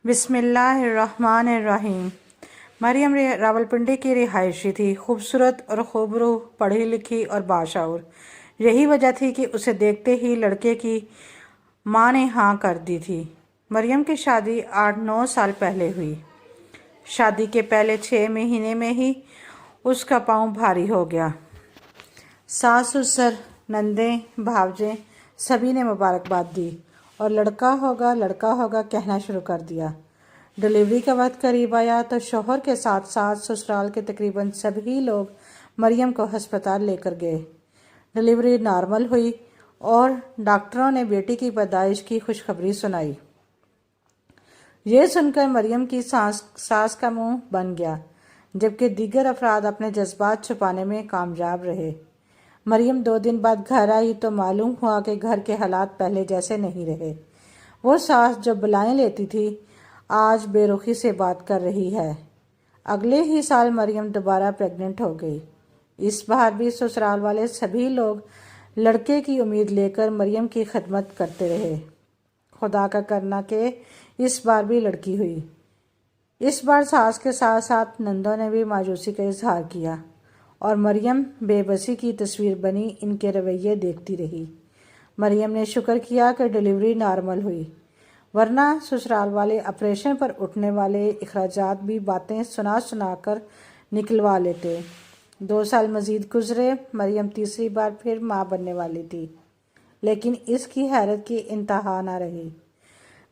बिस्मिल्लाहिर्रहमानिर्रहीम। मरियम रावलपिंडी की रिहायशी थी, खूबसूरत और खूबरू, पढ़ी लिखी और बाशऊर। यही वजह थी कि उसे देखते ही लड़के की माँ ने हाँ कर दी थी। मरियम की शादी 8-9 साल पहले हुई। शादी के पहले 6 महीने में ही उसका पाँव भारी हो गया। सास ससुर, नंदें, भावजें सभी ने मुबारकबाद दी और लड़का होगा कहना शुरू कर दिया। डिलीवरी का वक्त करीब आया तो शौहर के साथ साथ ससुराल के तकरीबन सभी लोग मरियम को अस्पताल लेकर गए। डिलीवरी नॉर्मल हुई और डॉक्टरों ने बेटी की पैदाइश की खुशखबरी सुनाई। ये सुनकर मरियम की सास का मुंह बन गया, जबकि दीगर अफराद अपने जज्बात छुपाने में कामयाब रहे। मरियम 2 दिन बाद घर आई तो मालूम हुआ कि घर के हालात पहले जैसे नहीं रहे। वो सास जो बुलाएं लेती थी आज बेरुखी से बात कर रही है। अगले ही साल मरियम दोबारा प्रेग्नेंट हो गई। इस बार भी ससुराल वाले सभी लोग लड़के की उम्मीद लेकर मरियम की खिदमत करते रहे। खुदा का करना कि इस बार भी लड़की हुई। इस बार सास के साथ साथ नंदों ने भी मायूसी का इजहार किया और मरियम बेबसी की तस्वीर बनी इनके रवैये देखती रही। मरियम ने शुक्र किया कि डिलीवरी नॉर्मल हुई, वरना ससुराल वाले ऑपरेशन पर उठने वाले अखराजात भी बातें सुना कर निकलवा लेते। 2 साल मजीद गुजरे। मरियम तीसरी बार फिर माँ बनने वाली थी, लेकिन इसकी हैरत की इंतहा न रही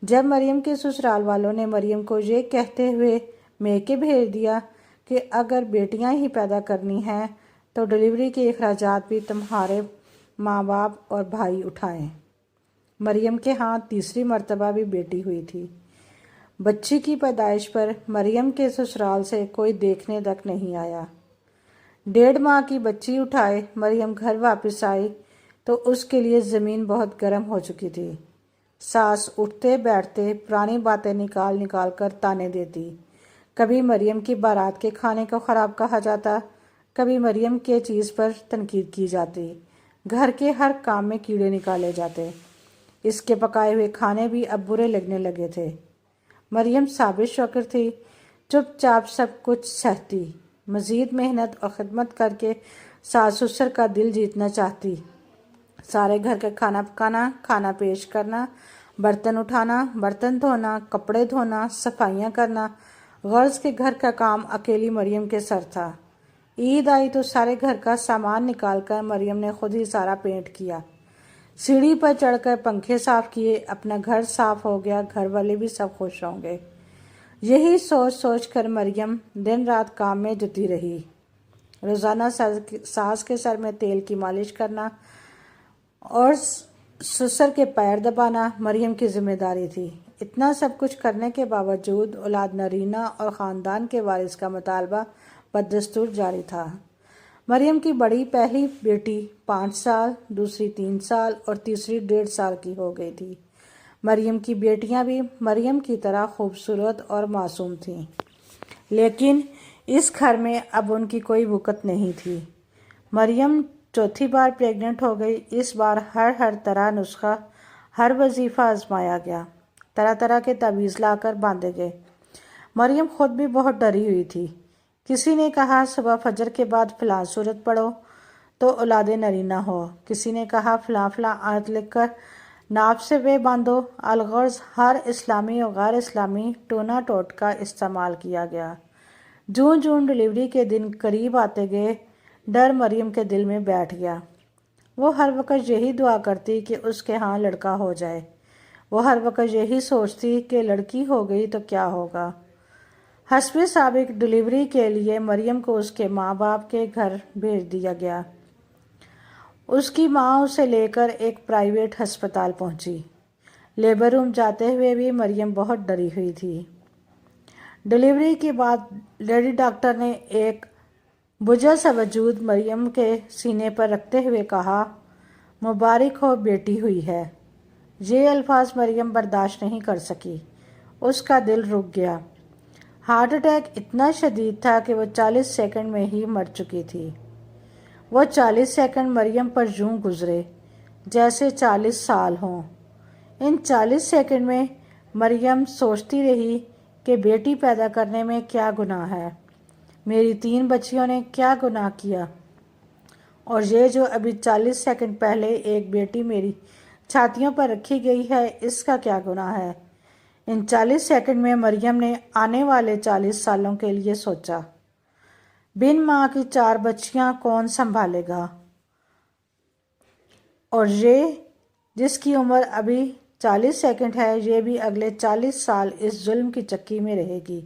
जब मरियम के ससुराल वालों ने मरियम को ये कहते हुए मैके भेज दिया कि अगर बेटियां ही पैदा करनी हैं तो डिलीवरी के अखराजात भी तुम्हारे माँ बाप और भाई उठाएं। मरियम के हाथ तीसरी मर्तबा भी बेटी हुई थी। बच्ची की पैदाइश पर मरियम के ससुराल से कोई देखने तक नहीं आया। 1.5 माह की बच्ची उठाए मरियम घर वापस आई तो उसके लिए ज़मीन बहुत गर्म हो चुकी थी। सास उठते बैठते पुरानी बातें निकाल कर ताने देती। कभी मरियम की बारात के खाने को ख़राब कहा जाता, कभी मरियम के चीज़ पर तनकीद की जाती। घर के हर काम में कीड़े निकाले जाते। इसके पकाए हुए खाने भी अब बुरे लगने लगे थे। मरियम साबित शौकर थी, चुपचाप सब कुछ सहती, मज़ीद मेहनत और ख़िदमत करके सास ससुर का दिल जीतना चाहती। सारे घर का खाना पकाना, खाना पेश करना, बर्तन उठाना, बर्तन धोना, कपड़े धोना, सफाइयाँ करना, गर्ल्स के घर का काम अकेली मरियम के सर था। ईद आई तो सारे घर का सामान निकालकर मरियम ने खुद ही सारा पेंट किया। सीढ़ी पर चढ़कर पंखे साफ किए। अपना घर साफ हो गया, घर वाले भी सब खुश होंगे। यही सोच कर मरियम दिन रात काम में जुटी रही। रोज़ाना सास के सर में तेल की मालिश करना और ससुर के पैर दबाना मरियम की जिम्मेदारी थी। इतना सब कुछ करने के बावजूद औलाद नरीना और ख़ानदान के वारिस का मुतालबा बदस्तूर जारी था। मरियम की बड़ी पहली बेटी 5 साल, दूसरी 3 साल और तीसरी 1.5 साल की हो गई थी। मरियम की बेटियां भी मरियम की तरह खूबसूरत और मासूम थीं, लेकिन इस घर में अब उनकी कोई वक़्त नहीं थी। मरियम चौथी बार प्रेग्नेंट हो गई। इस बार हर तरह नुस्खा, हर वजीफ़ा आजमाया गया। तरह तरह के तावीज़ लाकर बांधे गए। मरियम खुद भी बहुत डरी हुई थी। किसी ने कहा सुबह फजर के बाद फ़लाँ सूरत पढ़ो तो औलाद नरीना हो। किसी ने कहा फ़लाँ आयत लिखकर नाप से वे बांधो। अलगर्ज हर इस्लामी और गैर इस्लामी टोना टोटका इस्तेमाल किया गया। जून डिलीवरी के दिन करीब आते गए, डर मरियम के दिल में बैठ गया। वो हर वक्त यही दुआ करती कि उसके यहाँ लड़का हो जाए। वो हर वक्त यही सोचती कि लड़की हो गई तो क्या होगा। हस्बे साबिक डिलीवरी के लिए मरियम को उसके माँ बाप के घर भेज दिया गया। उसकी माँ उसे लेकर एक प्राइवेट अस्पताल पहुंची। लेबर रूम जाते हुए भी मरियम बहुत डरी हुई थी। डिलीवरी के बाद लेडी डॉक्टर ने एक बुझा सा वजूद मरियम के सीने पर रखते हुए कहा, मुबारक हो, बेटी हुई है। ये अल्फाज मरियम बर्दाश्त नहीं कर सकी। उसका दिल रुक गया। हार्ट अटैक इतना शदीद था कि वो 40 सेकंड में ही मर चुकी थी। वो 40 सेकंड मरियम पर यूं गुजरे जैसे 40 साल हों। इन 40 सेकंड में مریم سوچتی رہی کہ بیٹی پیدا کرنے میں کیا گناہ ہے، میری 3 بچیوں نے کیا گناہ کیا، اور یہ جو ابھی 40 سیکنڈ پہلے ایک بیٹی میری چھاتیوں پر رکھی گئی ہے، اس کا کیا گناہ ہے۔ ان 40 سیکنڈ میں مریم نے آنے والے 40 سالوں کے لیے سوچا۔ بن ماں کی 4 بچیاں کون سنبھالے گا، اور یہ جس کی عمر ابھی 40 سیکنڈ ہے، یہ بھی اگلے 40 سال اس ظلم کی چکی میں رہے گی۔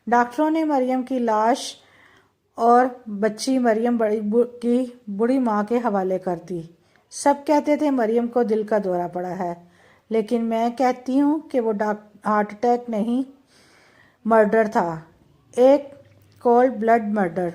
ڈاکٹروں نے مریم کی لاش اور بچی مریم کی بوڑھی ماں کے حوالے کر دی۔ سب کہتے تھے مریم کو دل کا دورہ پڑا ہے، لیکن میں کہتی ہوں کہ وہ ہارٹ اٹیک نہیں، مرڈر تھا، ایک کولڈ بلڈ مرڈر۔